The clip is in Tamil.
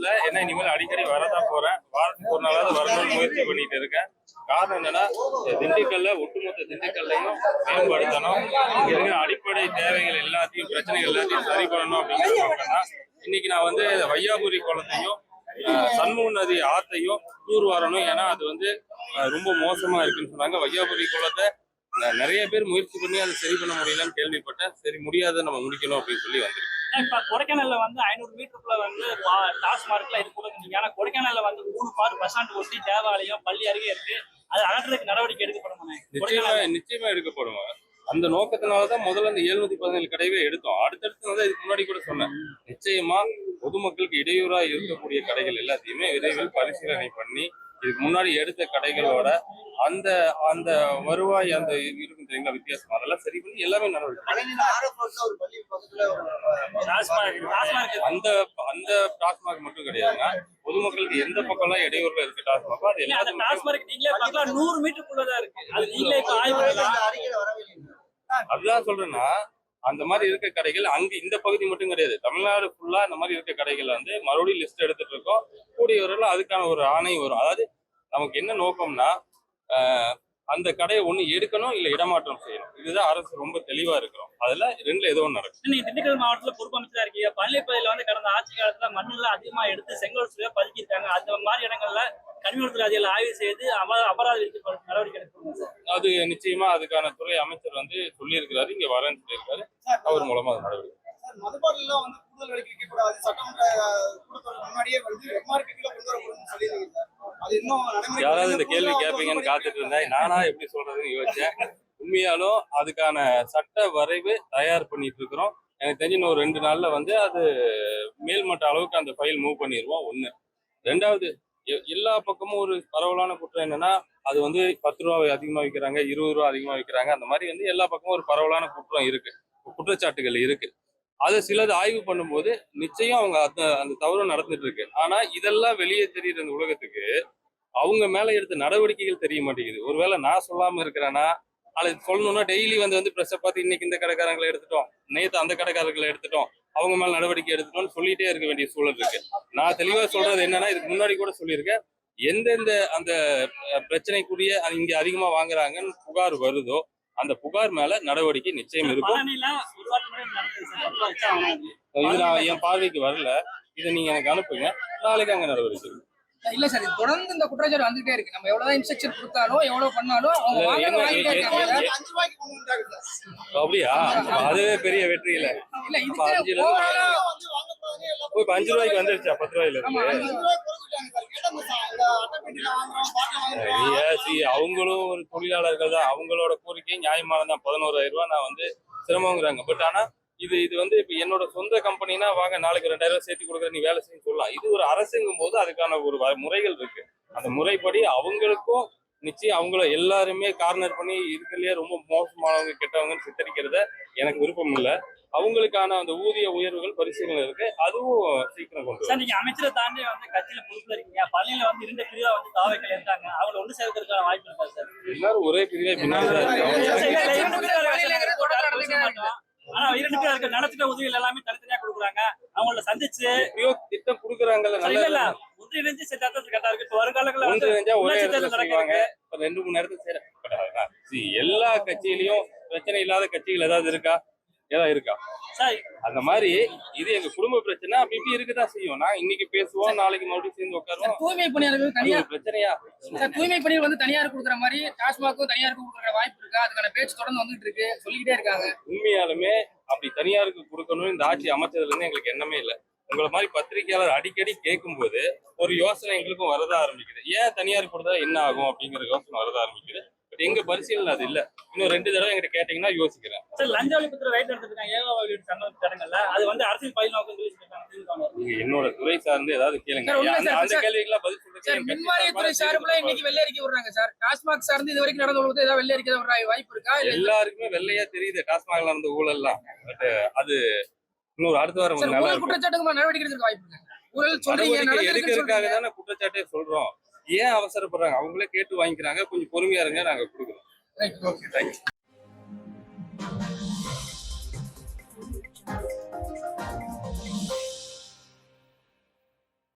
இல்ல, ஏன்னா இனிமேல் அடிக்கடி வரதான் போறேன். வாரத்துக்கு ஒரு நாளாவது வரணும்னு முயற்சி பண்ணிட்டு இருக்கேன். காரணம் என்னன்னா, திண்டுக்கல்ல ஒட்டுமொத்த திண்டுக்கல்லையும் மேம்படுத்தணும். இங்க இருக்கிற அடிப்படை தேவைகள் எல்லாத்தையும், பிரச்சனைகள் எல்லாத்தையும் சரி பண்ணணும் அப்படிங்கிறதுனா இன்னைக்கு நான் வந்து வையாபுரி குளத்தையும் சண்முக நதி ஆத்தையும் தூர் வரணும். ஏன்னா அது வந்து ரொம்ப மோசமா இருக்குன்னு சொன்னாங்க. வையாபுரி குளத்தை நிறைய பேர் முயற்சி பண்ணி அதை சரி பண்ண முடியலன்னு கேள்விப்பட்டேன். சரி, முடியாத நம்ம முடிக்கணும் அப்படின்னு சொல்லி வந்திருக்கு. இப்ப கொடைக்கானல்ல வந்து 500 மீட்டருக்குள்ள வந்து டாஸ்மார்க்ல இது கூட ஆனா கொடைக்கானல்ல வந்து 3 பார் பஸ் ஸ்டாண்ட் ஒட்டி தேவாலயம் பள்ளி அருகே இருக்கு. அது அகற்றுறதுக்கு நடவடிக்கை எடுக்கப்படும். நிச்சயமா எடுக்கப்படும். அந்த நோக்கத்தினாலதான் முதல்ல அந்த 717 கடையவே எடுத்தோம். அடுத்தடுத்து வந்து இதுக்கு முன்னாடி கூட சொன்னேன், நிச்சயமா பொதுமக்களுக்கு இடையூறா இருக்கக்கூடிய கடைகள் எல்லாத்தையுமே விரைவில் பரிசீலனை பண்ணி, இதுக்கு முன்னாடி எடுத்த கடைகளோட அந்த அந்த வருவாய் அந்த இருக்கும் தெரியுங்களா வித்தியாசம், அதெல்லாம் சரி பண்ணி எல்லாமே நடவடிக்கை. அந்த அந்த டாஸ்மாக் மட்டும் கிடையாதுன்னா, பொதுமக்களுக்கு எந்த பக்கம்லாம் இடையூறுல இருக்கு டாஸ்மாக், அது எல்லாத்தையும் 100 மீட்டருக்குள்ளதான் இருக்கு. அது நீங்களே இப்ப அதுதான் சொல்றேன்னா, அந்த மாதிரி இருக்க கடைகள் அங்க இந்த பகுதி மட்டும் கிடையாது, தமிழ்நாடு ஃபுல்லா இந்த மாதிரி இருக்க கடைகள் வந்து மறுபடியும் லிஸ்ட் எடுத்துட்டு இருக்கோம். கூடிய வரையில அதுக்கான ஒரு ஆணை வரும். அதாவது நமக்கு என்ன நோக்கம்னா, அந்த கடையை ஒண்ணு எடுக்கணும், இல்ல இடமாற்றம் செய்யணும். இதுதான் அரசு ரொம்ப தெளிவா இருக்கிறோம். அதுல ரெண்டுல ஏதோ ஒன்று நடக்கும். நீங்க திண்டுக்கல் மாவட்டத்துல பொறுப்பு அமைச்சரா இருக்கீங்க. பழனிப்பகுதியில வந்து கடந்த ஆட்சி காலத்துல மண்ணுல அதிகமா எடுத்து செங்கல் சுவையா பதுக்கிட்டாங்க. அந்த மாதிரி இடங்கள்ல கனிமவளத்துறை அதிகாரிகள் ஆய்வு செய்து அபராத விதிக்க நடவடிக்கை எடுக்கணும். அது நிச்சயமா அதுக்கான துறை அமைச்சர் வந்து சொல்லியிருக்கிறாரு, இங்க வரேன்னு சொல்லியிருக்காரு. அவர் மூலமா அது நடவடிக்கை. மதுபானெல்லாம் வந்து கூடுதல் விலைக்கு விற்கக்கூடாது, சட்டமன்ற கூட்டத்தொடர் முன்னாடியே வந்து எம்ஆர்பி கொண்டு வரணும்னு சொல்லியிருக்காங்க. அது இன்னும் யாராவது இந்த கேள்வி கேட்பீங்கன்னு காத்துட்டு இருந்தேன். நானா எப்படி சொல்றதுன்னு யோசிச்சேன். உண்மையாலும் அதுக்கான சட்ட வரைவு தயார் பண்ணிட்டு இருக்கிறோம். எனக்கு தெரிஞ்சு இன்னும் 2 நாள்ல வந்து அது மேல்மட்ட அளவுக்கு அந்த ஃபைல் மூவ் பண்ணிடுவோம். ஒண்ணு. ரெண்டாவது, எல்லா பக்கமும் ஒரு பரவலான குற்றம் என்னன்னா, அது வந்து 10 ரூபா அதிகமா விற்கிறாங்க, 20 ரூபா அதிகமா விற்கிறாங்க. அந்த மாதிரி வந்து எல்லா பக்கமும் ஒரு பரவலான குற்றம் இருக்கு, குற்றச்சாட்டுகள் இருக்கு. அதை சிலது ஆய்வு பண்ணும்போது நிச்சயம் அவங்க அந்த தவறு நடந்துட்டு இருக்கு. ஆனா இதெல்லாம் வெளியே தெரியுற அந்த உலகத்துக்கு அவங்க மேல எடுத்த நடவடிக்கைகள் தெரிய மாட்டேங்குது. ஒருவேளை நான் சொல்லாம இருக்கிறேன்னா, அதை சொல்லணும்னா டெய்லி வந்து ப்ரெஸ்ஸை பார்த்து இன்னைக்கு இந்த கடைக்காரங்களை எடுத்துட்டோம், நேற்று அந்த கடைக்காரர்களை எடுத்துட்டோம், அவங்க மேல நடவடிக்கை எடுத்துட்டோம்னு சொல்லிட்டே இருக்க வேண்டிய சூழல் இருக்கு. நான் தெளிவா சொல்றது என்னன்னா, இதுக்கு முன்னாடி கூட சொல்லியிருக்கேன், எந்தெந்த அந்த பிரச்சனைக்குரிய இங்க அதிகமா வாங்குறாங்கன்னு புகார் வருதோ அந்த புகார் மேல நடவடிக்கை நிச்சயம் இருக்கும். இது நான் என் பார்வைக்கு வரல, இதை நீங்க எனக்கு அனுப்புங்க, நாளைக்கு அங்க நடவடிக்கை. இல்ல சார், தொடர்ந்து இந்த குற்றச்சாட்டு வந்துட்டே இருக்கு. நம்ம எவ்வளவுதான் இன்ஸ்ட்ரக்ஷன் கொடுத்தாலும் எவ்வளவு பண்ணாலும் அப்படியா? அதுவே பெரிய வெற்றி இல்ல. இல்ல இப்ப 5 ரூபாய்க்கு வந்துருச்சா 10 ரூபாயில இருந்து? அவங்களும் ஒரு தொழிலாளர்கள் தான், அவங்களோட கோரிக்கை நியாயமானதான். 11,000 ரூபாய் நான் வந்து சிரமங்கிறாங்க. பட் ஆனா இது வந்து இப்ப என்னோட சொந்த கம்பெனினா வாங்க நாளைக்கு 2,000 ரூபாய் சேர்த்து கொடுக்குற, நீ வேலை செய்ய சொல்லலாம். இது ஒரு அரசுங்கும் போது அதுக்கான ஒரு முறைகள் இருக்கு. அந்த முறைப்படி அவங்களுக்கும் நிச்சயம் அவங்கள எல்லாருமே கார்னர் பண்ணி இருக்கிறதுலயே ரொம்ப மோசமானவங்க கெட்டவங்கன்னு சித்தரிக்கிறத எனக்கு விருப்பம் இல்லை. அவங்களுக்கான அந்த ஊதிய உயர்வுகள் பரிசீலனை இருக்கு, அதுவும் சீக்கிரம் கொண்டு வரும். நீங்க அமைச்சரை தாண்டி வந்து கட்சியில பொறுப்புல இருக்கீங்க. பள்ளியில வந்து 2 பிரிவா வந்து தாவைகள் இருந்தாங்க, அவங்க ஒன்று சேர்க்கறதுக்கான வாய்ப்பு இருக்கா சார்? எல்லாரும் ஒரே பிரிவா பின்னாடி ஆனா 2 பேர் இருக்க நடத்திட்ட உதவிகள் எல்லாமே தனித்தனியா கொடுக்குறாங்க. அவங்கள சந்திச்சு திட்டம் கொடுக்குறாங்கல்ல, நல்லா ஒன்றிணைஞ்சு செஞ்சாதான் கரெக்டா இருக்கு. வருங்காலங்கள்ல ஒன்றிணைஞ்சா ஒரே இடத்துல செய்வாங்க, 2-3 நேரத்துக்கு செய்யறாங்க. எல்லா கட்சியிலயும் பிரச்சனை இல்லாத கட்சிகள் ஏதாவது இருக்கா? ஏதாவது இருக்கா? அந்த மாதிரி இது எங்க குடும்ப பிரச்சனை அப்படி இருக்குதான் செய்யும். நான் இன்னைக்கு பேசுவோம், நாளைக்கு மறுபடியும் சேர்ந்து உட்காருவோம். தூய்மை பணியாளர்கள் தனியார் பிரச்சனையா? தூய்மை பணியாளர் வந்து தனியார் கொடுக்குற மாதிரி டாஸ்மாக்கும் தனியாருக்கு கொடுக்குற வாய்ப்பு இருக்கா? அதுக்கான பேச்சு தொடர்ந்து வந்துட்டு இருக்கு, சொல்லிக்கிட்டே இருக்காங்க. உண்மையாலுமே அப்படி தனியாருக்கு கொடுக்கணும் இந்த ஆட்சி அமைச்சதுல இருந்து எங்களுக்கு எண்ணமே இல்லை. உங்களை மாதிரி பத்திரிகையாளர் அடிக்கடி கேட்கும் போது ஒரு யோசனை எங்களுக்கும் வரதா ஆரம்பிக்குது. ஏன் தனியார் கொடுத்தா என்ன ஆகும் அப்படிங்கிற யோசனை வரதா ஆரம்பிக்குது. பட் எங்க பரிசீலனை அது இல்ல. இன்னும் 2 தடவை எங்கிட்ட கேட்டீங்கன்னா யோசிக்கிறேன். லஞ்ச ஒழிப்புத்துறை ரைட் எடுத்துருக்காங்க ஏவாங்கல்ல, அது வந்து அரசியல் பயிர் நோக்கம் நீங்க என்னோட துறை சார்ந்து ஏதாவது கேளுங்க. அந்த கேள்விக்கெல்லாம் பதில் சொல்லுங்க. மின்வாரியத்துறை சார்புல இன்னைக்கு வெள்ளை அறிக்கை விடுறாங்க சார். டாஸ்மாக் சார்ந்து இது வரைக்கும் நடந்த ஏதாவது வெள்ளை அறிக்கை வர வாய்ப்பு இருக்கா? எல்லாருக்குமே வெள்ளையா தெரியுது டாஸ்மாக் நடந்த ஊழல்லாம். பட் அது இன்னொரு அடுத்த வாரம் குற்றச்சாட்டுக்கு நடவடிக்கை எடுக்க வாய்ப்பு இருக்கு. எடுக்கிறதுக்காக தானே குற்றச்சாட்டே சொல்றோம். ஏன் அவசரப்படுறாங்க? அவங்களே கேட்டு வாங்கிக்கிறாங்க. கொஞ்சம் பொறுமையா இருங்க, நாங்க கொடுக்குறோம்.